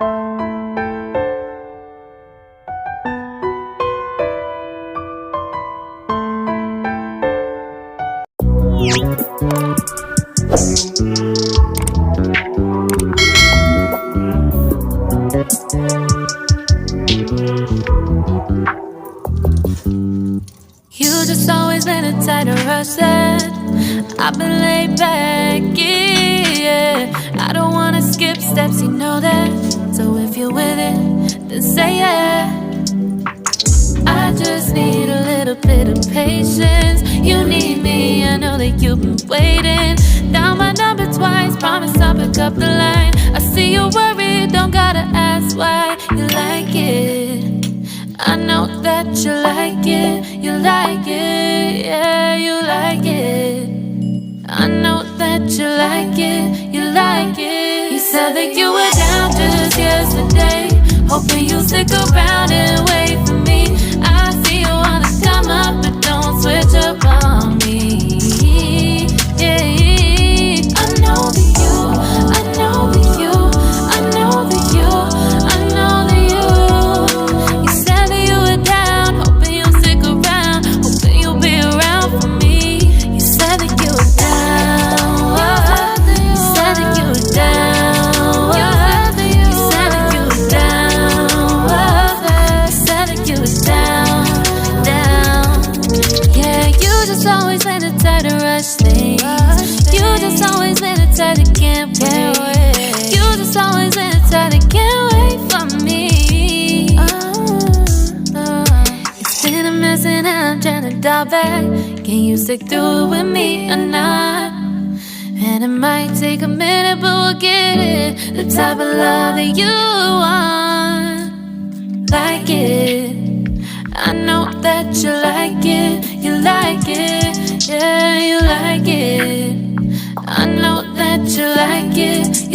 You just always been a tighter rush that I've been laid back, yeah. I don't wanna skip steps, you know that. So if you're with it, then say yeah. I just need a little bit of patience. You need me, I know that you've been waiting. Down my number twice, promise I'll pick up the line. I see you worried, don't gotta ask why. You like it, I know that you like it. You like it, yeah, you like it. I know that you like it, you like it. You said that you were down just yesterday, hoping you'll stick around and wait for me. I see you wanna come up, but don't switch up on me. Yeah, I know that you, I know that you, I know that you, I know that you. You said that you were down, hoping you'll stick around, hoping you'll be around for me. You said that you were down, you said that you were down, you said that you were down, you said that you were down, down. Yeah, you just always been the type to rush things. You just always been the type that can't wait. You just always been the type that can't wait for me. It's been a mess and I'm trying to dial back. Can you stick through it with me or not? And it might take a minute, but we'll get it. The type of love that you want, like it. I know that you like it, you like it, yeah, you like it. I know that you like it,